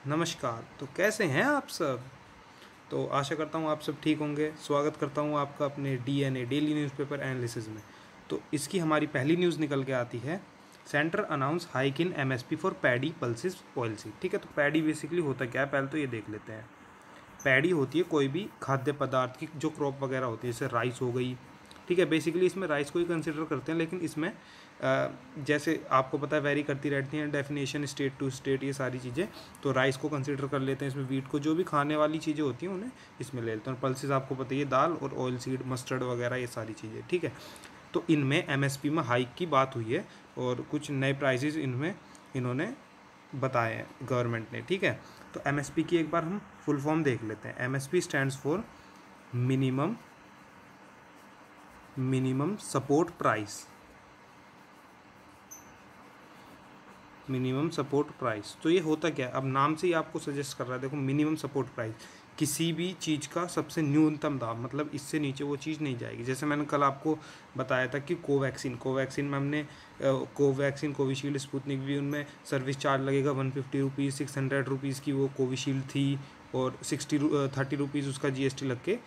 नमस्कार। तो कैसे हैं आप सब? तो आशा करता हूँ आप सब ठीक होंगे। स्वागत करता हूँ आपका अपने डीएनए डेली न्यूज़पेपर एनालिसिस में। तो इसकी हमारी पहली न्यूज़ निकल के आती है, centre announce hike in MSP for paddy pulses oilseed. ठीक है, तो पैडी बेसिकली होता क्या है, पहले तो ये देख लेते हैं। पैडी होती है कोई भी खाद्य पदार्थ की जो क्रॉप वगैरह होती है, जैसे राइस हो गई। ठीक है, बेसिकली इसमें राइस को ही कंसिडर करते हैं, लेकिन इसमें जैसे आपको पता है वेरी करती रहती हैं डेफिनेशन स्टेट टू स्टेट ये सारी चीज़ें। तो राइस को कंसिडर कर लेते हैं इसमें, वीट को, जो भी खाने वाली चीज़ें होती हैं उन्हें इसमें ले लेते हैं। और पल्सेस आपको पता ही है, दाल और ऑयल सीड, मस्टर्ड वगैरह ये सारी चीज़ें। ठीक है, तो इनमें एमएसपी में हाइक की बात हुई है और कुछ नए प्राइसेस इनमें इन्होंने बताए हैं गवर्नमेंट ने। ठीक है, तो एमएसपी की एक बार हम फुल फॉर्म देख लेते हैं। MSP stands for minimum support price. Minimum support price, तो ये होता क्या है, अब नाम से ही आपको सजेस्ट कर रहा है। देखो, मिनिमम सपोर्ट प्राइस किसी भी चीज़ का सबसे न्यूनतम दाम, मतलब इससे नीचे वो चीज़ नहीं जाएगी। जैसे मैंने कल आपको बताया था कि कोवैक्सीन में हमने कोवैक्सीन, कोविशील्ड, स्पुतनिक भी, उनमें सर्विस चार्ज लगेगा 150 रुपीज़, 600 रुपीज़ की वो कोविशील्ड थी और 30 रुपीज़ उसका जीएसटी लग के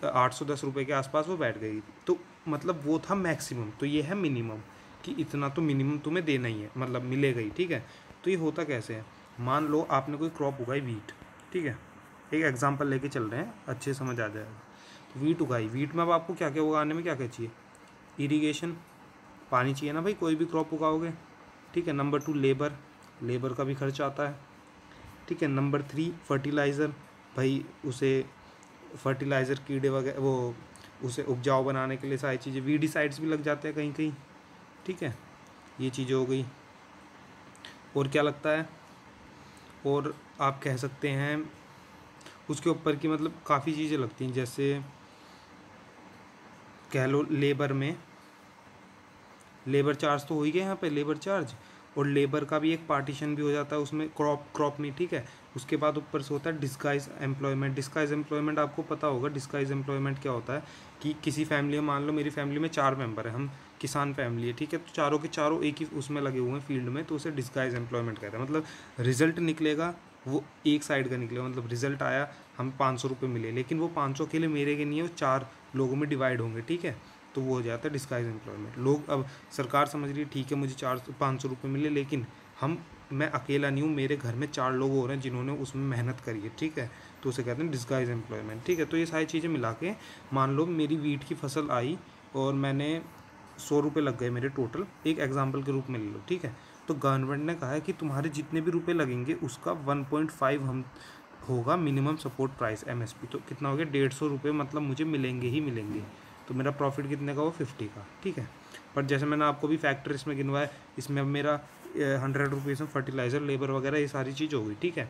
810 रुपये के आसपास वो बैठ गई। तो मतलब वो था मैक्सिमम, तो ये है मिनिमम कि इतना तो मिनिमम तुम्हें देना ही है, मतलब मिलेगा ही। ठीक है, तो ये होता कैसे है, मान लो आपने कोई क्रॉप उगाई, वीट। ठीक है, एक एग्जांपल लेके चल रहे हैं, अच्छे समझ आ जाएगा। तो वीट उगाई, वीट में अब आपको क्या क्या उगाने में क्या क्या चाहिए, इरिगेशन, पानी चाहिए ना भाई, कोई भी क्रॉप उगाओगे। ठीक है, नंबर 2 लेबर का भी खर्च आता है। ठीक है, नंबर 3 फर्टिलाइज़र, भाई उसे फर्टिलाइज़र, कीड़े वगैरह, वो उसे उपजाऊ बनाने के लिए सारी चीज़ें, वीडिसाइड्स भी लग जाते हैं कहीं कहीं। ठीक है, ये चीज़ें हो गई। और क्या लगता है, और आप कह सकते हैं उसके ऊपर की, मतलब काफ़ी चीज़ें लगती हैं, जैसे कह लो लेबर चार्ज तो हो ही गया यहाँ पे, लेबर चार्ज, और लेबर का भी एक पार्टीशन भी हो जाता है उसमें, क्रॉप नहीं। ठीक है, उसके बाद ऊपर से होता है डिस्गाइज एम्प्लॉयमेंट। डिस्गाइज एम्प्लॉयमेंट आपको पता होगा, डिस्गाइज एम्प्लॉयमेंट क्या होता है कि किसी फैमिली में, मान लो मेरी फैमिली में 4 मेंबर हैं, हम किसान फैमिली है। ठीक है, तो चारों के चारों एक ही उसमें लगे हुए हैं फील्ड में, तो उसे डिस्गाइज एम्प्लॉयमेंट कहते हैं। मतलब रिजल्ट निकलेगा वो एक साइड का निकलेगा, मतलब रिजल्ट आया, हम 500 रुपये मिले, लेकिन वो 500 अकेले मेरे के नहीं है, वो 4 लोगों में डिवाइड होंगे। ठीक है, तो वो हो जाता है डिस्गाइज एम्प्लॉयमेंट। लोग, अब सरकार समझ रही है ठीक है मुझे 500 रुपये मिले, लेकिन मैं अकेला नहीं हूँ, मेरे घर में 4 लोग हो रहे हैं जिन्होंने उसमें मेहनत करी है। ठीक है, तो उसे कहते हैं डिस्गाइज एम्प्लॉयमेंट। ठीक है, तो ये सारी चीज़ें मिला के, मान लो मेरी वीट की फसल आई और मैंने 100 रुपये लग गए मेरे टोटल, एक एग्जाम्पल के रूप में ले लो। ठीक है, तो गवर्नमेंट ने कहा है कि तुम्हारे जितने भी रुपये लगेंगे उसका 1.5 हम होगा मिनिमम सपोर्ट प्राइस, एमएसपी। तो कितना हो गया, 150 रुपये, मतलब मुझे मिलेंगे ही मिलेंगे। तो मेरा प्रॉफिट कितने का, वो 50 का। ठीक है, पर जैसे मैंने आपको भी फैक्टर इसमें गिनवाया, इसमें अब मेरा 100 रुपीज़ में फर्टिलाइज़र, लेबर वगैरह ये सारी चीज़ हो गई। ठीक है,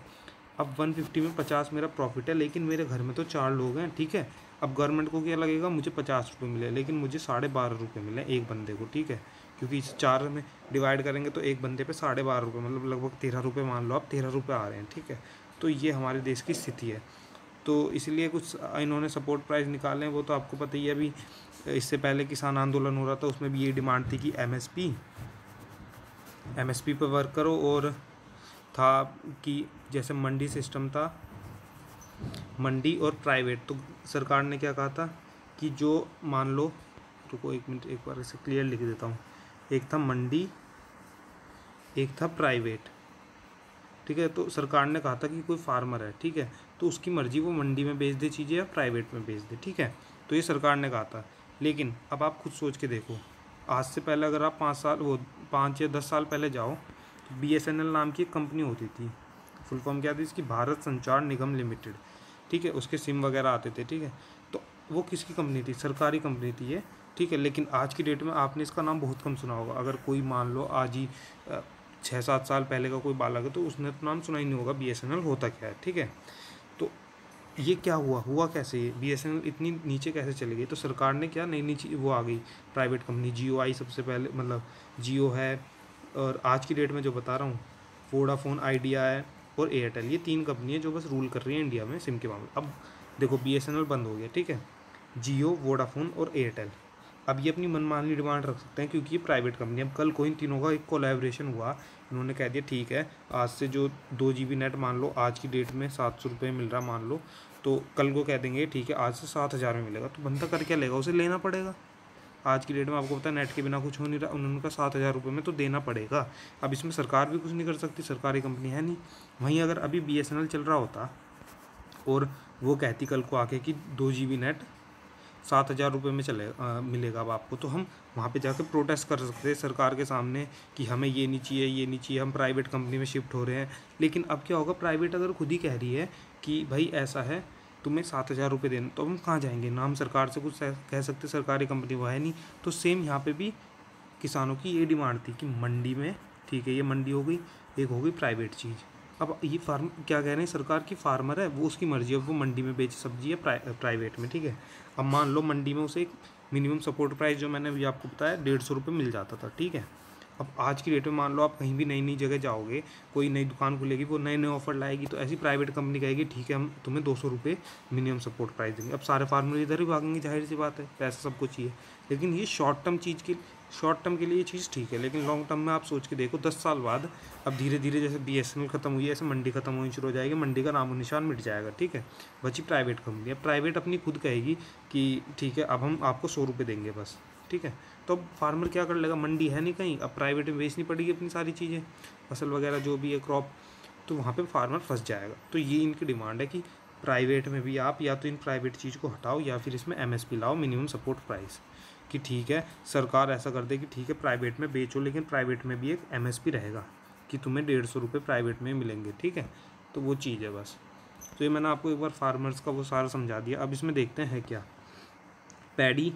अब 150 में 50 मेरा प्रॉफिट है, लेकिन मेरे घर में तो 4 लोग हैं। ठीक है, अब गवर्नमेंट को क्या लगेगा, मुझे 50 रुपये मिले, लेकिन मुझे 12.5 रुपये मिले एक बंदे को। ठीक है, क्योंकि इस 4 में डिवाइड करेंगे तो एक बंदे पे 12.5 रुपये, मतलब लगभग 13 रुपये, मान लो आप 13 रुपये आ रहे हैं। ठीक है, तो ये हमारे देश की स्थिति है। तो इसलिए कुछ इन्होंने सपोर्ट प्राइस निकाले हैं, वो तो आपको पता ही है। अभी इससे पहले किसान आंदोलन हो रहा था, उसमें भी ये डिमांड थी कि एमएसपी पर वर्क करो, और था कि जैसे मंडी सिस्टम था, मंडी और प्राइवेट, तो सरकार ने क्या कहा था कि जो, मान लो, रुको एक मिनट, एक बार इसे क्लियर लिख देता हूँ। एक था मंडी, एक था प्राइवेट। ठीक है, तो सरकार ने कहा था कि कोई फार्मर है, ठीक है, तो उसकी मर्ज़ी, वो मंडी में बेच दे चीज़ें या प्राइवेट में बेच दे। ठीक है, तो ये सरकार ने कहा था। लेकिन अब आप खुद सोच के देखो, आज से पहले अगर आप 5 या 10 साल पहले जाओ, तो बीएसएनएल नाम की एक कंपनी होती थी। फुल फॉर्म क्या थी इसकी, भारत संचार निगम लिमिटेड। ठीक है, उसके सिम वगैरह आते थे। ठीक है, तो वो किसकी कंपनी थी, सरकारी कंपनी थी ये। ठीक है, लेकिन आज की डेट में आपने इसका नाम बहुत कम सुना होगा। अगर कोई मान लो आज ही 6-7 साल पहले का कोई बालक है, तो उसने तो नाम सुना ही नहीं होगा बीएसएनएल होता क्या है। ठीक है, तो ये क्या हुआ कैसे, ये बीएसएनएल इतनी नीचे कैसे चली गई, तो सरकार ने क्या, नई नई वो आ गई प्राइवेट कंपनी, जियो आई सबसे पहले, मतलब जियो है, और आज की डेट में जो बता रहा हूँ, वोडाफोन आइडिया है और एयरटेल, ये 3 कंपनी है जो बस रूल कर रही है इंडिया में सिम के मामले। अब देखो बीएसएनएल बंद हो गया। ठीक है, जियो, वोडाफोन और एयरटेल, अब ये अपनी मनमानी डिमांड रख सकते हैं क्योंकि ये प्राइवेट कंपनी। अब कल को इन तीनों का एक कोलैबोरेशन हुआ, इन्होंने कह दिया ठीक है आज से जो 2 GB नेट मान लो आज की डेट में 700 रुपये मिल रहा मान लो, तो कल को कह देंगे ठीक है आज से 7,000 में मिलेगा, तो बंदा कर क्या लेगा, उसे लेना पड़ेगा। आज की डेट में आपको पता है नेट के बिना कुछ हो नहीं रहा, उन्होंने कहा 7,000 रुपये में तो देना पड़ेगा। अब इसमें सरकार भी कुछ नहीं कर सकती, सरकारी कंपनी है नहीं। वहीं अगर अभी BSNL चल रहा होता और वो कहती कल को आके कि 2 GB नेट 7,000 रुपये में मिलेगा अब आपको, तो हम वहाँ पे जाकर प्रोटेस्ट कर सकते हैं सरकार के सामने कि हमें ये नहीं चाहिए, ये नहीं चाहिए, हम प्राइवेट कंपनी में शिफ्ट हो रहे हैं। लेकिन अब क्या होगा, प्राइवेट अगर खुद ही कह रही है कि भाई ऐसा है तुम्हें 7,000 रुपये देना, तो हम कहाँ जाएंगे ना, हम सरकार से कुछ कह सकते, सरकारी कंपनी वो है नहीं। तो सेम यहाँ पे भी किसानों की ये डिमांड थी कि मंडी में, ठीक है ये मंडी हो गई, एक हो गई प्राइवेट चीज़। अब ये फार्म क्या कह रहे हैं, सरकार की फार्मर है वो उसकी मर्जी है, वो मंडी में बेचे सब्जी या प्राइवेट में, ठीक है। अब मान लो मंडी में उसे एक मिनिमम सपोर्ट प्राइस जो मैंने अभी आपको बताया 150 रुपये मिल जाता था, ठीक है। अब आज की डेट में मान लो आप कहीं भी नई नई जगह जाओगे, कोई नई दुकान खुलेगी, वो नए नए ऑफर लाएगी, तो ऐसी प्राइवेट कंपनी कहेगी ठीक है हम तुम्हें 200 रुपये मिनिमम सपोर्ट प्राइस देंगे। अब सारे फार्मर इधर ही भागेंगे, जाहिर सी बात है, पैसा सबको चाहिए। लेकिन ये शॉर्ट टर्म के लिए ये चीज़ ठीक है, लेकिन लॉन्ग टर्म में आप सोच के देखो 10 साल बाद अब धीरे धीरे जैसे BSNL खत्म हुई है ऐसे मंडी खत्म होनी शुरू हो जाएगी, मंडी का नामो निशान मिट जाएगा, ठीक है। बची प्राइवेट कंपनी। अब प्राइवेट अपनी खुद कहेगी कि ठीक है अब हम आपको 100 रुपये देंगे बस, ठीक है। तो अब फार्मर क्या कर लेगा, मंडी है नहीं कहीं, अब प्राइवेट में बेचनी पड़ेगी अपनी सारी चीज़ें, फसल वगैरह जो भी है क्रॉप, तो वहाँ पे फार्मर फंस जाएगा। तो ये इनकी डिमांड है कि प्राइवेट में भी आप या तो इन प्राइवेट चीज़ को हटाओ या फिर इसमें MSP लाओ, मिनिमम सपोर्ट प्राइस, कि ठीक है सरकार ऐसा कर दे कि ठीक है प्राइवेट में बेचो, लेकिन प्राइवेट में भी एक MSP रहेगा कि तुम्हें 150 रुपये प्राइवेट में मिलेंगे, ठीक है। तो वो चीज़ है बस। तो ये मैंने आपको एक बार फार्मर्स का वो सारा समझा दिया। अब इसमें देखते हैं क्या, पैडी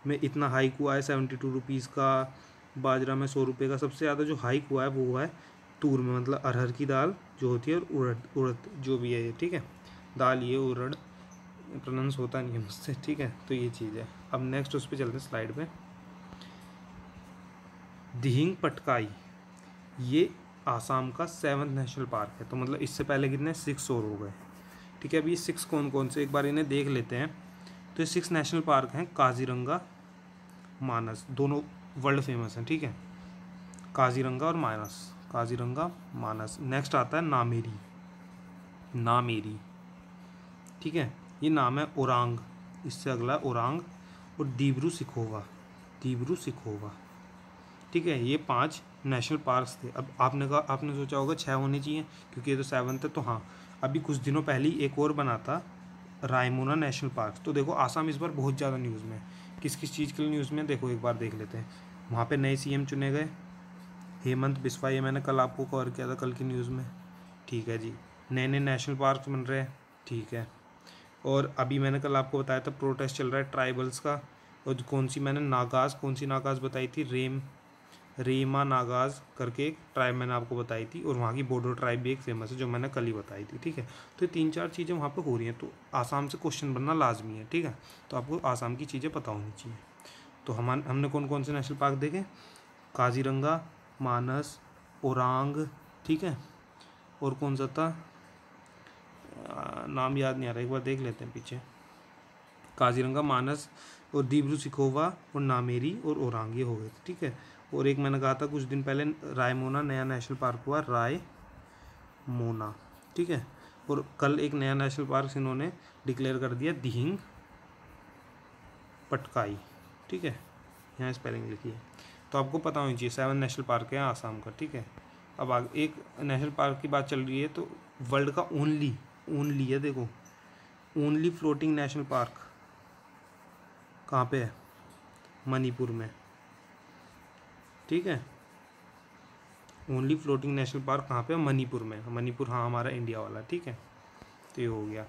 में इतना हाइक हुआ है 72 रुपीज़ का, बाजरा में 100 रुपये का। सबसे ज़्यादा जो हाइक हुआ है वो हुआ है तूर में, मतलब अरहर की दाल जो होती है, और उड़द जो भी है ये, ठीक है, दाल ये उड़द प्रोनाउंस होता नहीं है मुझसे, ठीक है। तो ये चीज़ है। अब नेक्स्ट उस पर चलते हैं स्लाइड पे। दिहिंग पटकाई ये आसाम का 7th नेशनल पार्क है, तो मतलब इससे पहले कितने 6 और हो गए, ठीक है। अब ये 6 कौन कौन से एक बार इन्हें देख लेते हैं। तो ये 6 नेशनल पार्क हैं, काजीरंगा, मानस, दोनों वर्ल्ड फेमस हैं, ठीक है, काजीरंगा और मानस, काजीरंगा मानस। नेक्स्ट आता है नामेरी, ठीक है, ये नाम है ओरांग, इससे अगला ओरांग, और दीब्रू सिखोवा, ठीक है। ये 5 नेशनल पार्क्स थे। अब आपने सोचा होगा 6 होने चाहिए क्योंकि ये तो 7th है, तो हाँ अभी कुछ दिनों पहले ही एक और बना था रायमोना नेशनल पार्क। तो देखो आसाम इस बार बहुत ज़्यादा न्यूज़ में, किस किस चीज़ के लिए न्यूज़ में, देखो एक बार देख लेते हैं। वहाँ पे नए CM चुने गए, हेमंत बिस्वा, ये मैंने कल आपको कवर किया था कल की न्यूज़ में, ठीक है जी। नए नए नेशनल पार्क बन रहे हैं, ठीक है। और अभी मैंने कल आपको बताया था प्रोटेस्ट चल रहा है ट्राइबल्स का, और कौन सी नागाज़ बताई थी, रेमा नागाज़ करके एक ट्राइब मैंने आपको बताई थी, और वहाँ की बोडो ट्राइब भी एक फेमस है जो मैंने कल ही बताई थी, ठीक है। तो ये 3-4 चीज़ें वहाँ पे हो रही हैं, तो आसाम से क्वेश्चन बनना लाजमी है, ठीक है। तो आपको आसाम की चीज़ें पता होनी चाहिए। तो हमने कौन कौन से नेशनल पार्क देखे, काजीरंगा, मानस, ओरांग, ठीक है, और कौन सा था नाम याद नहीं आ रहा, एक बार देख लेते हैं पीछे, काजीरंगा, मानस और दीब्रू सिखोवा और नामेरी और ओरांग, ये हो गए थे, ठीक है। और एक मैंने कहा था कुछ दिन पहले रायमोना नया नेशनल पार्क हुआ, रायमोना, ठीक है। और कल एक नया नेशनल पार्क इन्होंने डिक्लेयर कर दिया, दिहिंग पटकाई, ठीक है, यहाँ स्पेलिंग लिखी है। तो आपको पता होनी चाहिए 7 नेशनल पार्क है आसाम का, ठीक है। अब आगे एक नेशनल पार्क की बात चल रही है, तो वर्ल्ड का ओनली है, देखो ओनली फ्लोटिंग नेशनल पार्क कहाँ पे है, मणिपुर में, ठीक है। ओनली फ्लोटिंग नेशनल पार्क कहाँ पे है, मणिपुर में, मणिपुर हाँ हमारा इंडिया वाला, ठीक है। तो ये हो गया।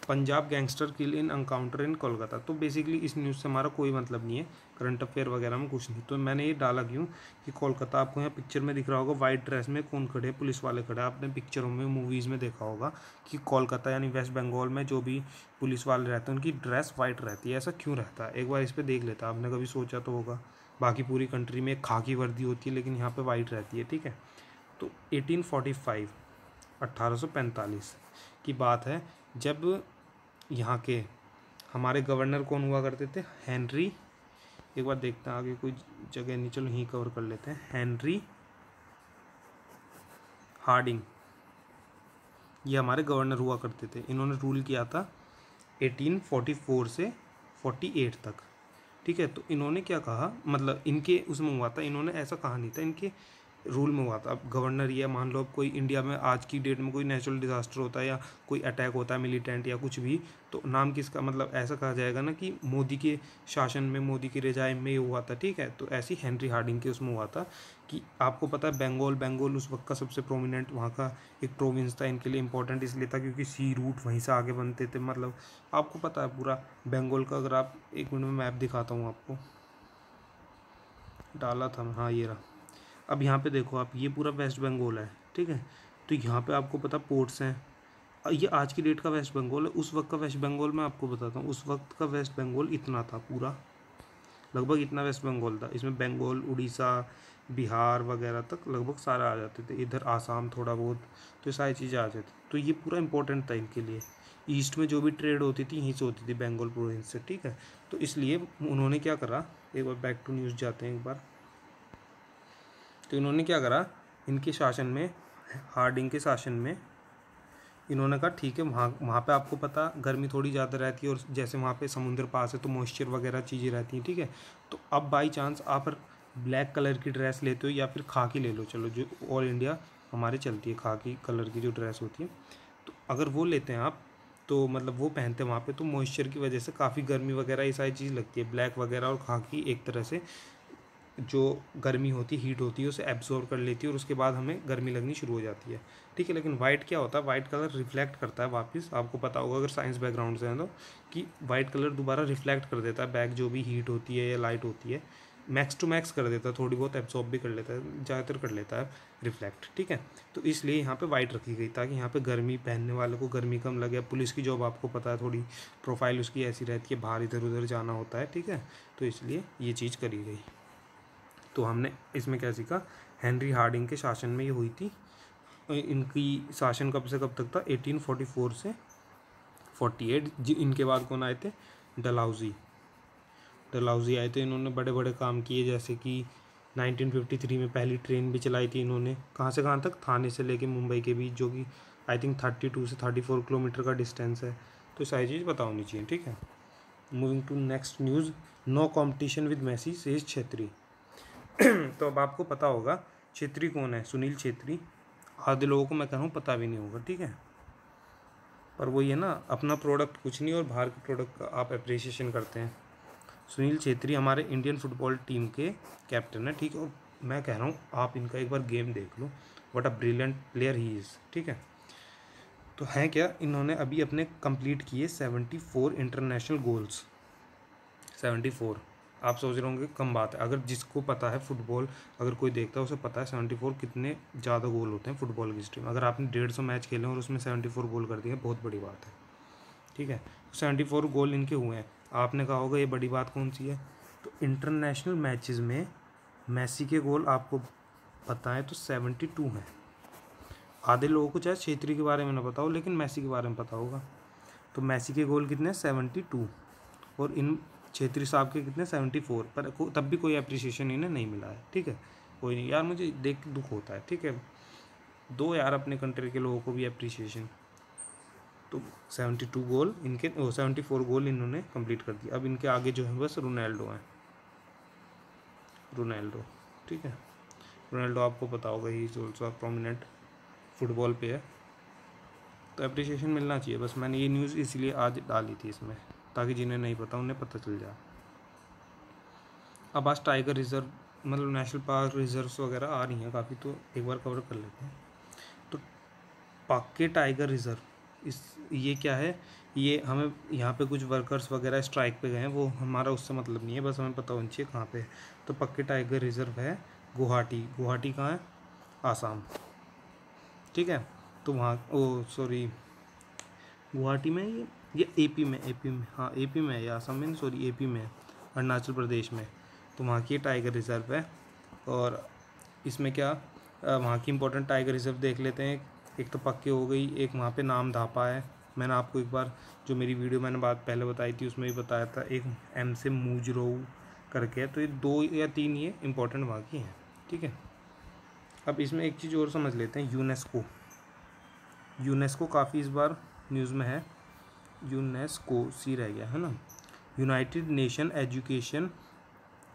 Punjab gangster kill in encounter in Kolkata, तो बेसिकली इस न्यूज़ से हमारा कोई मतलब नहीं है, करंट अफेयर वगैरह में कुछ नहीं। तो मैंने ये डाला क्यों कि कोलकाता आपको यहाँ पिक्चर में दिख रहा होगा, वाइट ड्रेस में कौन खड़े, पुलिस वाले खड़े, आपने पिक्चरों में मूवीज़ में देखा होगा कि कोलकाता यानी वेस्ट बंगाल में जो भी पुलिस वाले रहते हैं उनकी ड्रेस वाइट रहती है। ऐसा क्यों रहता है, एक बार इस पर देख लेता, आपने कभी सोचा तो होगा। बाकी पूरी कंट्री में खाकी वर्दी होती है लेकिन यहाँ पर वाइट रहती है, ठीक है। तो 1845 की बात है, जब यहाँ के हमारे गवर्नर कौन हुआ करते थे? हेनरी, एक बार देखते हैं आगे कोई जगह नहीं, चलो यहीं कवर कर लेते हैं। हेनरी हार्डिंग, ये हमारे गवर्नर हुआ करते थे। इन्होंने रूल किया था 1844 से 48 तक, ठीक है। तो इन्होंने क्या कहा, मतलब इनके उसमें हुआ था, इन्होंने ऐसा कहा नहीं था, इनके रूल में हुआ था। अब गवर्नर ये मान लो, अब कोई इंडिया में आज की डेट में कोई नेचुरल डिज़ास्टर होता है या कोई अटैक होता है मिलिटेंट या कुछ भी, तो नाम किसका, मतलब ऐसा कहा जाएगा ना कि मोदी के शासन में, मोदी की रिजाइम में ये हुआ था, ठीक है। तो ऐसी हेनरी हार्डिंग के उसमें हुआ था कि आपको पता है बंगाल उस वक्त का सबसे प्रोमिनेंट वहाँ का एक प्रोविंस था। इनके लिए इंपॉर्टेंट इसलिए था क्योंकि सी रूट वहीं से आगे बनते थे, मतलब आपको पता है पूरा बंगाल का। अगर आप एक मिनट में मैप दिखाता हूँ आपको, डाला था, हाँ ये रहा। अब यहाँ पे देखो आप, ये पूरा वेस्ट बंगाल है, ठीक है। तो यहाँ पे आपको पता पोर्ट्स हैं। ये आज की डेट का वेस्ट बंगाल है, उस वक्त का वेस्ट बंगाल मैं आपको बताता हूँ। उस वक्त का वेस्ट बंगाल इतना था, पूरा लगभग इतना वेस्ट बंगाल था। इसमें बंगाल, उड़ीसा, बिहार वगैरह तक लगभग सारा आ जाते थे, इधर आसाम थोड़ा बहुत, तो ये सारी चीज़ें आ जाती। तो ये पूरा इंपॉर्टेंट था इनके लिए। ईस्ट में जो भी ट्रेड होती थी यहीं से होती थी, बंगाल प्रोविंस से, ठीक है। तो इसलिए उन्होंने क्या करा, एक बार बैक टू न्यूज़ जाते हैं एक बार। तो इन्होंने क्या करा, इनके शासन में, हार्डिंग के शासन में, इन्होंने कहा ठीक है, वहाँ पे आपको पता गर्मी थोड़ी ज़्यादा रहती है, और जैसे वहाँ पे समुद्र पास है तो मॉइस्चर वगैरह चीज़ें रहती हैं, ठीक है। तो अब बाई चांस आप ब्लैक कलर की ड्रेस लेते हो या फिर खाकी ले लो, चलो जो ऑल इंडिया हमारे चलती है, खाकी कलर की जो ड्रेस होती है, तो अगर वो लेते हैं आप, तो मतलब वो पहनते हैं वहाँ पे, तो मॉइस्चर की वजह से काफ़ी गर्मी वगैरह ये सारी चीज़ लगती है। ब्लैक वगैरह और खाकी एक तरह से जो गर्मी होती है, हीट होती है, उसे एब्जॉर्व कर लेती है और उसके बाद हमें गर्मी लगनी शुरू हो जाती है, ठीक है। लेकिन वाइट क्या होता है, वाइट कलर रिफ्लेक्ट करता है वापस, आपको पता होगा अगर साइंस बैकग्राउंड से है तो, कि वाइट कलर दोबारा रिफ्लेक्ट कर देता है बैक जो भी हीट होती है या लाइट होती है, मैक्स टू मैक्स कर देता है, थोड़ी बहुत एब्जॉर्ब भी कर लेता है, ज़्यादातर कर लेता है रिफ्लेक्ट, ठीक है। तो इसलिए यहाँ पे वाइट रखी गई ताकि यहाँ पे गर्मी, पहनने वाले को गर्मी कम लगे। पुलिस की जॉब आपको पता है, थोड़ी प्रोफाइल उसकी ऐसी रहती है, बाहर इधर उधर जाना होता है, ठीक है। तो इसलिए ये चीज़ करी गई। तो हमने इसमें क्या सीखा, हेनरी हार्डिंग के शासन में ये हुई थी। इनकी शासन कब से कब तक था, 1844 से 48। इनके बाद कौन आए थे, डलहौजी आए थे। इन्होंने बड़े बड़े काम किए, जैसे कि 1953 में पहली ट्रेन भी चलाई थी इन्होंने, कहाँ से कहाँ तक, थाने से लेके मुंबई के बीच, जो कि आई थिंक 32 से 34 किलोमीटर का डिस्टेंस है। तो सारी चीज़ पता होनी चाहिए, ठीक है। Moving to next news, no competition with Messi says Chhetri. तो अब आपको पता होगा छेत्री कौन है, सुनील छेत्री। आधे लोगों को मैं कह रहा हूँ पता भी नहीं होगा, ठीक है। पर वो ये ना, अपना प्रोडक्ट कुछ नहीं और बाहर के प्रोडक्ट का आप अप्रिसिएशन करते हैं। सुनील छेत्री हमारे इंडियन फुटबॉल टीम के कैप्टन है, ठीक है। और मैं कह रहा हूँ आप इनका एक बार गेम देख लो, what a brilliant player he is, ठीक है। तो हैं क्या, इन्होंने अभी अपने कंप्लीट किए 74 इंटरनेशनल गोल्स। 74, आप सोच रहे होंगे कम बात है, अगर जिसको पता है फुटबॉल, अगर कोई देखता है उसे पता है 74 कितने ज़्यादा गोल होते हैं फुटबॉल की हिस्ट्री में। अगर आपने 150 मैच खेले और उसमें 74 गोल कर दिए, बहुत बड़ी बात है, ठीक है। 74 गोल इनके हुए हैं। आपने कहा होगा ये बड़ी बात कौन सी है, तो इंटरनेशनल मैचेस में मैसी के गोल आपको पता है तो 72 हैं। आधे लोगों को चाहे छेत्री के बारे में ना पता हो, लेकिन मैसी के बारे में पता होगा। तो मैसी के गोल कितने, 72, और इन छेत्री साहब के कितने, 74। पर तब भी कोई अप्रिसिएशन इन्हें नहीं मिला है, ठीक है। कोई नहीं यार, मुझे देख के दुख होता है, ठीक है। दो यार अपने कंट्री के लोगों को भी अप्रिसिएशन। तो 72 गोल इनके, 74 गोल इन्होंने कंप्लीट कर दिया। अब इनके आगे जो है बस रोनाल्डो हैं, रोनाल्डो, ठीक है। रोनाल्डो आपको पता होगा, he is also prominent football पे है। तो अप्रिसिएशन मिलना चाहिए, बस मैंने ये न्यूज़ इसलिए आज डाली थी इसमें, ताकि जिन्हें नहीं पता उन्हें पता चल जाए। अब आज टाइगर रिजर्व, मतलब नेशनल पार्क रिजर्व्स वगैरह आ रही हैं काफ़ी, तो एक बार कवर कर लेते हैं। तो पाके टाइगर रिजर्व, इस ये क्या है, ये हमें यहाँ पे कुछ वर्कर्स वगैरह स्ट्राइक पे गए हैं, वो हमारा उससे मतलब नहीं है, बस हमें पता होना चाहिए कहाँ पे है। तो पक्के टाइगर रिजर्व है गुवाहाटी। गुवाहाटी कहाँ है, आसाम, ठीक है। तो वहाँ, ओ सॉरी, गुवाहाटी में, ये एपी में, हाँ एपी में है, या असम में, सॉरी एपी में है, अरुणाचल प्रदेश में। तो वहाँ की टाइगर रिजर्व है। और इसमें क्या, वहाँ की इंपॉर्टेंट टाइगर रिजर्व देख लेते हैं। एक तो पक्के हो गई, एक वहाँ पे नाम धापा है, मैंने आपको एक बार जो मेरी वीडियो मैंने बात पहले बताई थी उसमें भी बताया था, एक एम से मूजरोव करके है। तो ये 2 या 3 ये इंपॉर्टेंट वहाँ की हैं, ठीक है। अब इसमें एक चीज़ और समझ लेते हैं, यूनेस्को। यूनेस्को काफ़ी इस बार न्यूज़ में है, यूनेस्को सी रह गया है ना, united nation education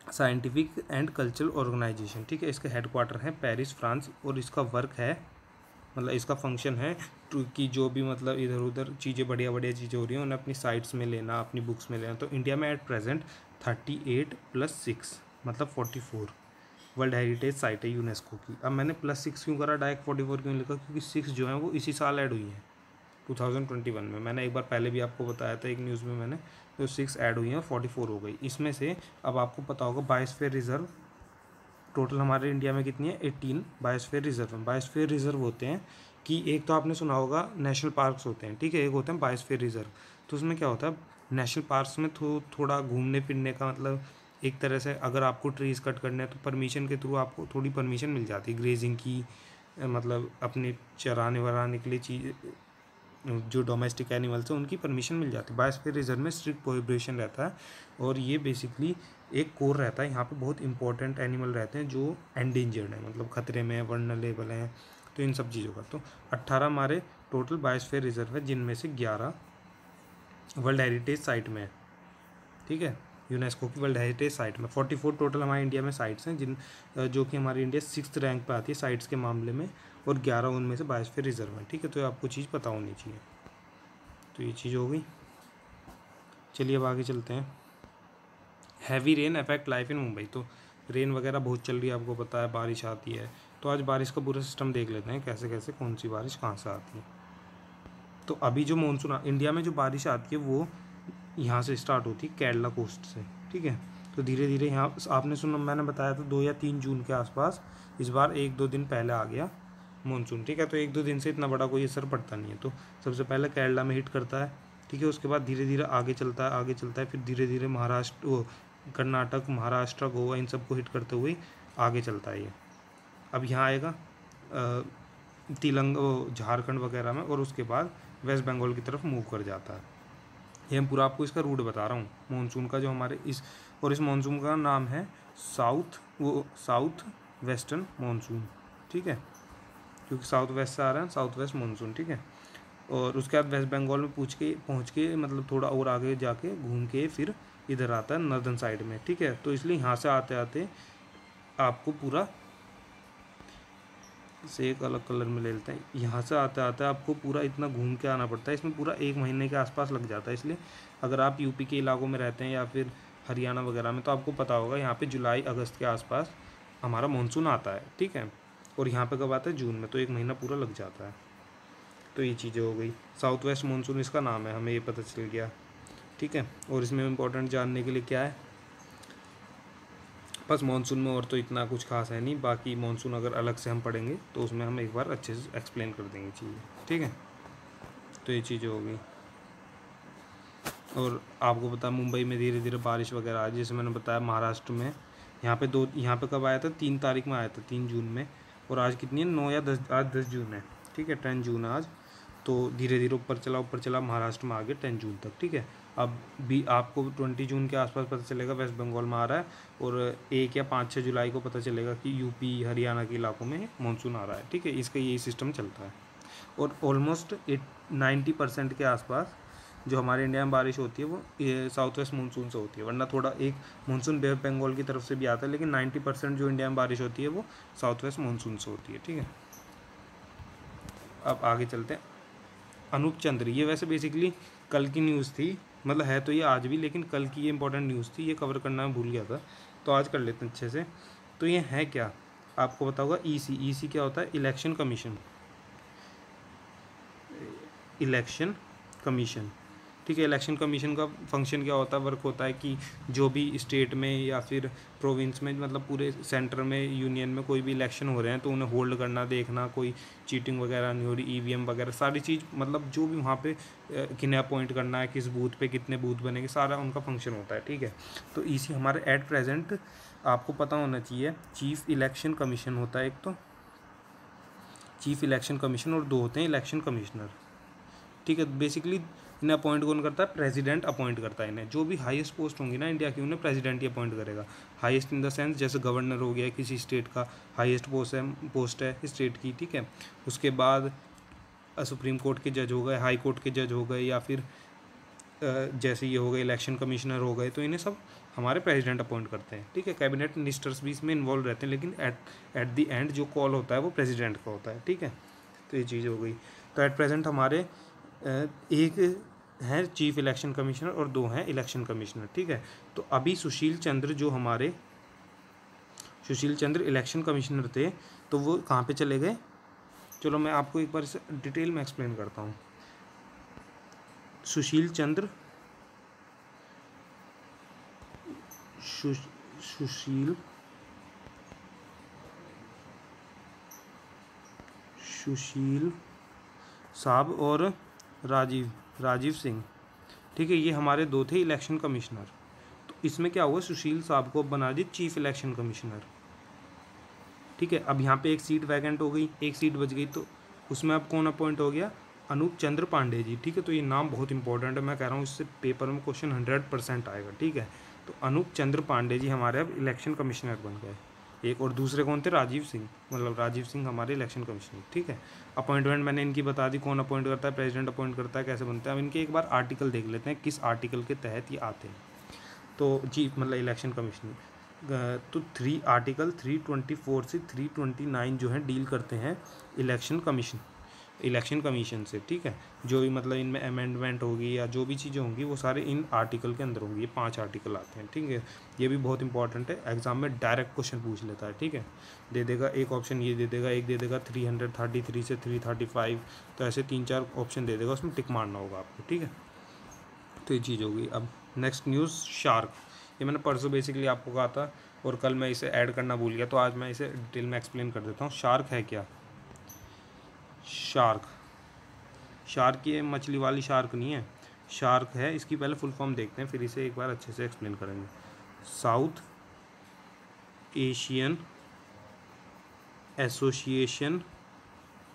scientific and cultural organisation, ठीक है। इसका हेडक्वार्टर है पेरिस, फ्रांस, और इसका वर्क है, मतलब इसका फंक्शन है कि जो भी मतलब इधर उधर चीज़ें बढ़िया बढ़िया चीज़ें हो रही हैं उन्हें अपनी साइट्स में लेना, अपनी बुक्स में लेना। तो इंडिया में एट प्रेजेंट 38+6 मतलब 44 वर्ल्ड हेरिटेज साइट है यूनेस्को की। अब मैंने +6 क्यों करा, डायरेक्ट 44 क्यों लिखा, क्योंकि 6 जो है वो इसी साल ऐड हुई है 2021 में। मैंने एक बार पहले भी आपको बताया था एक न्यूज़ में मैंने, जो 6 ऐड हुई हैं 44 हो गई। इसमें से अब आपको पता होगा बायोस्फीयर रिजर्व टोटल हमारे इंडिया में कितनी है, 18 बायोस्फीयर रिजर्व हैं। बायोस्फीयर रिजर्व होते हैं कि एक तो आपने सुना होगा नेशनल पार्क्स होते हैं, ठीक है, एक होते हैं बायोस्फीयर रिजर्व। तो उसमें क्या होता है, नेशनल पार्क्स में थोड़ा घूमने फिरने का मतलब एक तरह से अगर आपको ट्रीज़ कट करने हैं तो परमिशन के थ्रू आपको थोड़ी परमिशन मिल जाती है ग्रेजिंग की, मतलब अपने चराने वराने के लिए चीज़, जो डोमेस्टिक एनिमल्स हैं उनकी परमिशन मिल जाती है। बायोस्फीयर रिजर्व में स्ट्रिक्ट प्रोहिबिशन रहता है, और ये बेसिकली एक कोर रहता है। यहाँ पे बहुत इंपॉर्टेंट एनिमल रहते हैं जो एंडेंजर्ड हैं, मतलब खतरे में, वल्नरेबल हैं, तो इन सब चीज़ों का। तो 18 हमारे टोटल बायोस्फीयर रिजर्व है, जिनमें से 11 वर्ल्ड हेरिटेज साइट में है, ठीक है, यूनेस्को की वर्ल्ड हेरिटेज साइट में। 44 टोटल हमारे इंडिया में साइट्स हैं, जिन जो कि हमारी इंडिया 6th रैंक पे आती है साइट्स के मामले में, और 11 उनमें से बायोस्फीयर रिजर्व है, ठीक है। तो आपको चीज़ पता होनी चाहिए। तो ये चीज़ हो गई। चलिए अब आगे चलते हैं। Heavy rain affect life in Mumbai. तो रेन वगैरह बहुत चल रही है, आपको पता है, बारिश आती है। तो आज बारिश का पूरा सिस्टम देख लेते हैं, कैसे कैसे कौन सी बारिश कहाँ से आती है। तो अभी जो मानसून इंडिया में जो बारिश आती है वो यहाँ से स्टार्ट होती है, केरला कोस्ट से, ठीक है। तो धीरे धीरे यहाँ आपने सुना, मैंने बताया था 2 या 3 जून के आसपास, इस बार 1-2 दिन पहले आ गया मानसून, ठीक है। तो 1-2 दिन से इतना बड़ा कोई असर पड़ता नहीं है। तो सबसे पहले केरला में हिट करता है, ठीक है। उसके बाद धीरे धीरे आगे चलता है, आगे चलता है, फिर धीरे धीरे महाराष्ट्र, कर्नाटक, महाराष्ट्र, गोवा, इन सबको हिट करते हुए आगे चलता है ये। अब यहाँ आएगा झारखंड वगैरह में, और उसके बाद वेस्ट बंगाल की तरफ मूव कर जाता है। ये मैं पूरा आपको इसका रूट बता रहा हूँ मानसून का, जो हमारे इस मानसून का नाम है साउथ वेस्टर्न मानसून, ठीक है, क्योंकि साउथ वेस्ट से आ रहा है, साउथ वेस्ट मानसून, ठीक है। और उसके बाद वेस्ट बंगाल में पहुँच के मतलब थोड़ा और आगे जाके घूम के फिर इधर आता है नॉर्दर्न साइड में, ठीक है। तो इसलिए यहाँ से आते आते आपको पूरा से एक अलग कलर में ले लेते हैं, यहाँ से आते आते आपको पूरा इतना घूम के आना पड़ता है, इसमें पूरा 1 महीने के आसपास लग जाता है। इसलिए अगर आप यूपी के इलाकों में रहते हैं या फिर हरियाणा वगैरह में, तो आपको पता होगा यहाँ पे जुलाई अगस्त के आसपास हमारा मानसून आता है, ठीक है। और यहाँ पे कब आता है, जून में, तो 1 महीना पूरा लग जाता है। तो ये चीज़ें हो गई। साउथ वेस्ट मानसून इसका नाम है, हमें ये पता चल गया, ठीक है। और इसमें इम्पोर्टेंट जानने के लिए क्या है, बस मानसून में और तो इतना कुछ खास है नहीं, बाकी मानसून अगर अलग से हम पढ़ेंगे तो उसमें हम एक बार अच्छे से एक्सप्लेन कर देंगे चीज़ें, ठीक है। तो ये चीज़ें हो गई। और आपको पता मुंबई में धीरे धीरे बारिश वगैरह आ, जैसे मैंने बताया महाराष्ट्र में यहाँ पे कब आया था, 3 तारीख में आया था, 3 जून में। और आज कितनी है, 9 या 10, आज 10 जून है, ठीक है, 10 जून आज। तो धीरे धीरे ऊपर चला महाराष्ट्र में आ गया 10 जून तक, ठीक है। अब भी आपको 20 जून के आसपास पता चलेगा वेस्ट बंगाल में आ रहा है, और 1 या 5-6 जुलाई को पता चलेगा कि यूपी हरियाणा के इलाकों में मानसून आ रहा है, ठीक है। इसका यही सिस्टम चलता है। और ऑलमोस्ट 90% के आसपास जो हमारे इंडिया में बारिश होती है वो साउथ वेस्ट मानसून से होती है, वरना थोड़ा एक मानसून बे ऑफ बंगाल की तरफ से भी आता है, लेकिन 90% जो इंडिया में बारिश होती है वो साउथ वेस्ट मानसून से होती है, ठीक है। अब आगे चलते हैं। अनूप चंद्र, ये वैसे बेसिकली कल की न्यूज़ थी, मतलब है तो ये आज भी, लेकिन कल की ये इंपॉर्टेंट न्यूज़ थी, ये कवर करना मैं भूल गया था, तो आज कर लेते हैं अच्छे से। तो ये है क्या, आपको पता होगा ईसी क्या होता है, इलेक्शन कमीशन, ठीक है। इलेक्शन कमीशन का फंक्शन क्या होता है, वर्क होता है कि जो भी स्टेट में या फिर प्रोविंस में, मतलब पूरे सेंटर में, यूनियन में कोई भी इलेक्शन हो रहे हैं तो उन्हें होल्ड करना, देखना कोई चीटिंग वगैरह नहीं हो रही, ईवीएम वगैरह सारी चीज़, मतलब जो भी वहाँ पे किन्हें अपॉइंट करना है, किस बूथ पे कितने बूथ बनेंगे, सारा उनका फंक्शन होता है, ठीक है। तो ईसी हमारे एट प्रेजेंट आपको पता होना चाहिए, चीफ इलेक्शन कमीशन होता है एक, तो चीफ इलेक्शन कमीशन, और 2 होते हैं इलेक्शन कमिश्नर, ठीक है। बेसिकली इन्हें अपॉइंट कौन करता है? प्रेसिडेंट अपॉइंट करता है इन्हें। जो भी हाईएस्ट पोस्ट होंगी ना इंडिया की, उन्हें प्रेसिडेंट ही अपॉइंट करेगा। हाईएस्ट इन द सेंस जैसे गवर्नर हो गया किसी स्टेट का, हाईएस्ट पोस्ट है स्टेट की, ठीक है। उसके बाद सुप्रीम कोर्ट के जज हो गए, हाई कोर्ट के जज हो गए, या फिर जैसे ये हो गए इलेक्शन कमिश्नर हो गए, तो इन्हें सब हमारे प्रेसिडेंट अपॉइंट करते हैं, ठीक है। कैबिनेट मिनिस्टर्स भी इसमें इन्वॉल्व रहते हैं, लेकिन एट द एंड जो कॉल होता है वो प्रेसिडेंट का होता है, ठीक है। तो ये चीज़ हो गई। तो एट प्रेजेंट हमारे एक हैं चीफ इलेक्शन कमिश्नर और 2 हैं इलेक्शन कमिश्नर, ठीक है। तो अभी सुशील चंद्र इलेक्शन कमिश्नर थे, तो वो कहाँ पे चले गए? चलो मैं आपको एक बार इसे डिटेल में एक्सप्लेन करता हूँ। सुशील चंद्र सुशील साहब और राजीव सिंह, ठीक है, ये हमारे 2 थे इलेक्शन कमिश्नर। तो इसमें क्या हुआ, सुशील साहब को बना दी चीफ इलेक्शन कमिश्नर, ठीक है। अब यहाँ पे एक सीट वैकेंट हो गई, एक सीट बच गई, तो उसमें अब कौन अपॉइंट हो गया? अनूप चंद्र पांडे जी, ठीक है। तो ये नाम बहुत इंपॉर्टेंट है, मैं कह रहा हूँ इससे पेपर में क्वेश्चन 100% आएगा, ठीक है। तो अनूप चंद्र पांडे जी हमारे अब इलेक्शन कमिश्नर बन गए। एक और दूसरे कौन थे? राजीव सिंह हमारे इलेक्शन कमिश्नर, ठीक है। अपॉइंटमेंट मैंने इनकी बता दी, कौन अपॉइंट करता है? प्रेसिडेंट अपॉइंट करता है। कैसे बनता है? अब इनके एक बार आर्टिकल देख लेते हैं, किस आर्टिकल के तहत ये आते हैं। तो इलेक्शन कमिश्नर, तो आर्टिकल 324 से 329 जो है डील करते हैं इलेक्शन कमीशन से, ठीक है। जो भी इनमें अमेंडमेंट होगी या जो भी चीज़ें होंगी वो सारे इन आर्टिकल के अंदर होंगी। ये 5 आर्टिकल आते हैं, ठीक है। ये भी बहुत इंपॉर्टेंट है, एग्जाम में डायरेक्ट क्वेश्चन पूछ लेता है, ठीक है। दे देगा एक ऑप्शन, ये दे देगा, एक दे देगा 333 से 335, तो ऐसे 3-4 ऑप्शन दे देगा, उसमें टिक मारना होगा आपको, ठीक है। तो ये चीज़ होगी। अब नेक्स्ट न्यूज़, शार्क। ये मैंने परसों बेसिकली आपको कहा था और कल मैं इसे ऐड करना भूल गया, तो आज मैं इसे डिटेल में एक्सप्लेन कर देता हूँ। शार्क है क्या? शार्क ये मछली वाली शार्क नहीं है, शार्क है, इसकी पहले फुल फॉर्म देखते हैं, फिर इसे एक बार अच्छे से एक्सप्लेन करेंगे। South Asian association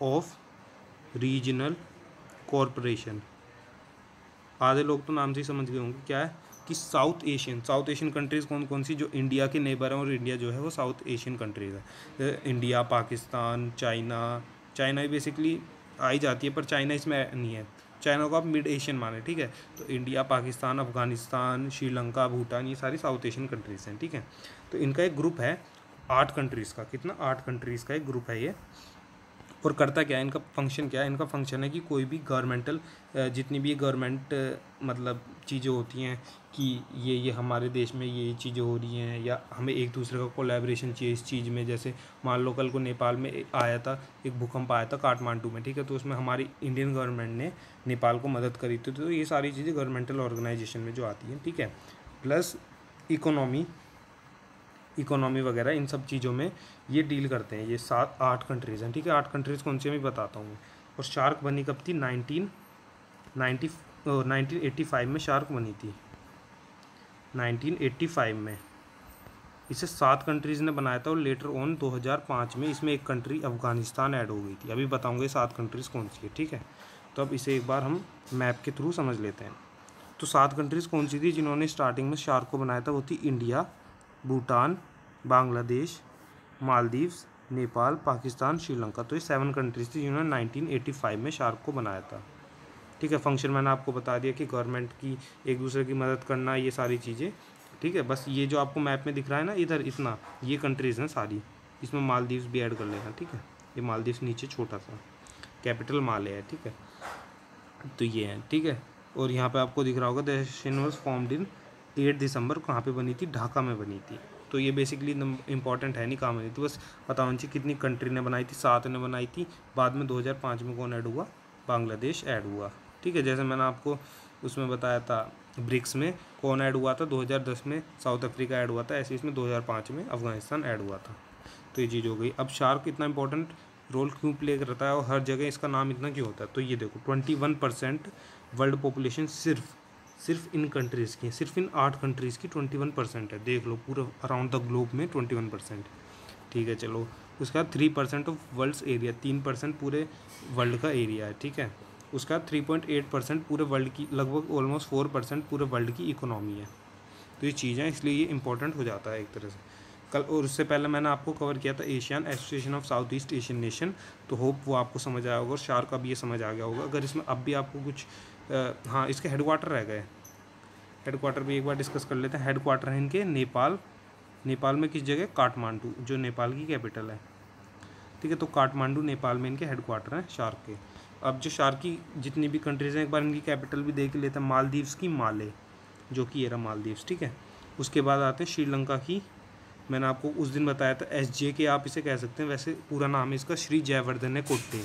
of regional corporation. आधे लोग तो नाम से ही समझ गए होंगे क्या है, कि साउथ एशियन कंट्रीज़ कौन कौन सी जो इंडिया के नेबर हैं, और इंडिया जो है वो साउथ एशियन कंट्रीज़ है। India, Pakistan, China he basically I जाती है, पर चाइना इसमें नहीं है। चाइना को आप मिड एशियन माने, ठीक है। तो इंडिया, पाकिस्तान, अफगानिस्तान, श्रीलंका, भूटान, ये सारी साउथ एशियन कंट्रीज़ हैं, ठीक है। तो इनका एक ग्रुप है 8 कंट्रीज़ का, कितना? 8 कंट्रीज़ का एक ग्रुप है ये। और करता क्या है, इनका फंक्शन क्या है? इनका फंक्शन है कि कोई भी गवर्नमेंटल जितनी भी गवर्नमेंट चीज़ें होती हैं कि ये हमारे देश में ये चीज़ें हो रही हैं, या हमें एक दूसरे का कोलैबोरेशन चाहिए इस चीज़ में। जैसे मान लो कल को नेपाल में आया था, एक भूकंप आया था काठमांडू में, ठीक है। तो उसमें हमारी इंडियन गवर्नमेंट ने नेपाल को मदद करी थी। तो ये सारी चीज़ें गवर्नमेंटल ऑर्गेनाइजेशन में जो आती हैं, ठीक है। प्लस इकोनॉमी वगैरह, इन सब चीज़ों में ये डील करते हैं। ये 7-8 कंट्रीज़ हैं, ठीक है। 8 कंट्रीज़ कौन सी मैं बताता हूँ। और शार्क बनी कब थी? 1985 में शार्क बनी थी, 1985 में। इसे 7 कंट्रीज़ ने बनाया था, और लेटर ऑन 2005 में इसमें एक कंट्री अफगानिस्तान ऐड हो गई थी। अभी बताऊँगा 7 कंट्रीज़ कौन सी है, ठीक है। तो अब इसे एक बार हम मैप के थ्रू समझ लेते हैं। तो 7 कंट्रीज़ कौन सी थी जिन्होंने स्टार्टिंग में शार्क को बनाया था? वो थी इंडिया, भूटान, बांग्लादेश, मालदीव्स, नेपाल, पाकिस्तान, श्रीलंका। तो ये 7 कंट्रीज़ थी जिन्होंने 1985 में शार्क को बनाया था, ठीक है। फंक्शन मैंने आपको बता दिया कि गवर्नमेंट की एक दूसरे की मदद करना, ये सारी चीज़ें, ठीक है। बस ये जो आपको मैप में दिख रहा है ना इधर, इतना ये कंट्रीज़ हैं सारी, इसमें मालदीव्स भी ऐड कर लेना, ठीक है। ये मालदीव्स नीचे छोटा सा, कैपिटल माले है, ठीक है। तो ये है, ठीक है। और यहाँ पे आपको दिख रहा होगा the nation was formed in 8 दिसंबर। कहाँ पे बनी थी? ढाका में बनी थी। तो ये बेसिकली इंपॉर्टेंट है नहीं, कहाँ बनी थी, बस पता होना चाहिए कितनी कंट्री ने बनाई थी। 7 ने बनाई थी। बाद में 2005 में कौन ऐड हुआ? बांग्लादेश ऐड हुआ, ठीक है। जैसे मैंने आपको उसमें बताया था ब्रिक्स में कौन ऐड हुआ था, 2010 में साउथ अफ्रीका ऐड हुआ था, ऐसे इसमें 2005 में अफगानिस्तान ऐड हुआ था। तो ये चीज़ हो गई। अब शार्क इतना इंपॉर्टेंट रोल क्यों प्ले करता है और हर जगह इसका नाम इतना क्यों होता है? तो ये देखो 21% वर्ल्ड पॉपुलेशन सिर्फ इन कंट्रीज़ की है, सिर्फ इन 8 कंट्रीज़ की 21% है। देख लो पूरा अराउंड द ग्लोब में 21%, ठीक है। चलो उसके बाद 3% ऑफ वर्ल्ड्स एरिया, 3% पूरे वर्ल्ड का एरिया है, ठीक है। उसका 3.8% पूरे वर्ल्ड की, लगभग ऑलमोस्ट 4% पूरे वर्ल्ड की इकोनॉमी है। तो ये चीज़ है, इसलिए ये इंपॉर्टेंट हो जाता है एक तरह से। कल और उससे पहले मैंने आपको कवर किया था Asian association of south east Asian nation, तो होप वो आपको समझ आया होगा और शार्क का भी ये समझ आ गया होगा। अगर इसमें अब भी आपको कुछ हाँ, इसके हेडक्वार्टर रह गए, हेडक्वार्टर भी एक बार डिस्कस कर लेते हैं। हेडक्वार्टर है इनके नेपाल, नेपाल में किस जगह, काठमांडू, जो नेपाल की कैपिटल है, ठीक है। तो काठमांडू नेपाल में इनके हेडक्वार्टर हैं शार्क के। अब जो शार्क की जितनी भी कंट्रीज़ हैं, एक बार इनकी कैपिटल भी देख लेते हैं। मालदीव्स की माले, जो कि ये रहा मालदीव्स, ठीक है। उसके बाद आते हैं श्रीलंका की, मैंने आपको उस दिन बताया था SJ के आप इसे कह सकते हैं, वैसे पूरा नाम है इसका श्री जयवर्धने कोट्टे,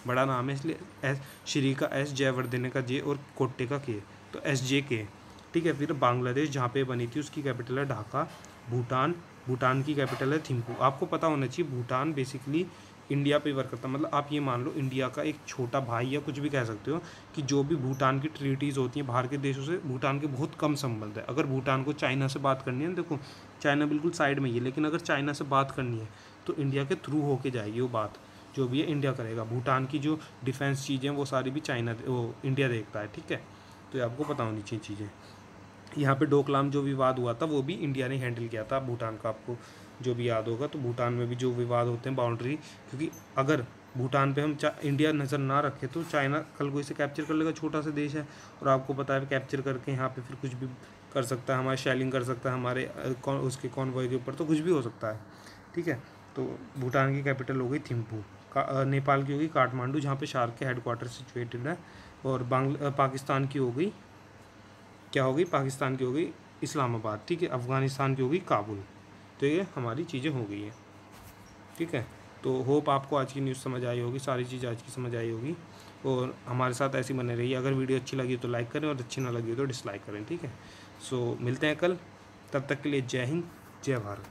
बड़ा नाम है इसलिए श्री का S, जयवर्धने का J और कोट्टे का K, तो SJK, ठीक है। फिर बांग्लादेश जहाँ पे बनी थी उसकी कैपिटल है ढाका। भूटान, भूटान की कैपिटल है थिम्पू। आपको पता होना चाहिए भूटान बेसिकली इंडिया पे वर्क करता है, मतलब आप ये मान लो इंडिया का एक छोटा भाई या कुछ भी कह सकते हो, कि जो भी भूटान की ट्रीटीज़ होती हैं बाहर के देशों से, भूटान के बहुत कम संबंध है। अगर भूटान को चाइना से बात करनी है, देखो चाइना बिल्कुल साइड में ही है, लेकिन अगर चाइना से बात करनी है तो इंडिया के थ्रू होके जाएगी वो बात, जो भी है इंडिया करेगा। भूटान की जो डिफेंस चीज़ें वो सारी भी वो इंडिया देखता है, ठीक है। तो ये आपको पता होनी चाहिए चीज़ें। यहाँ पे डोकलाम जो विवाद हुआ था वो भी इंडिया ने हैंडल किया था भूटान का, आपको जो भी याद होगा। तो भूटान में भी जो विवाद होते हैं बाउंड्री, क्योंकि अगर भूटान पे हम इंडिया नज़र ना रखे तो चाइना कल को इसे कैप्चर कर लेगा, छोटा सा देश है, और आपको पता है कैप्चर करके यहाँ पे फिर कुछ भी कर सकता है, हमारे शेलिंग कर सकता है, हमारे उसके कॉन्वॉय के ऊपर, तो कुछ भी हो सकता है, ठीक है। तो भूटान की कैपिटल हो गई थिम्पू, नेपाल की होगी काठमांडू जहाँ पे शार्क के हेडक्वार्टर सिचुएटेड है, और पाकिस्तान की हो गई, क्या होगी, पाकिस्तान की हो गई इस्लामाबाद, ठीक है। अफ़गानिस्तान की होगी काबुल। तो ये हमारी चीज़ें हो गई हैं, ठीक है। तो होप आपको आज की न्यूज़ समझ आई होगी, सारी चीज़ आज की समझ आई होगी, और हमारे साथ ऐसी बने रहिए। अगर वीडियो अच्छी लगी तो लाइक करें और अच्छी ना लगी तो डिसलाइक करें, ठीक है। सो मिलते हैं कल, तब तक के लिए जय हिंद, जय भारत।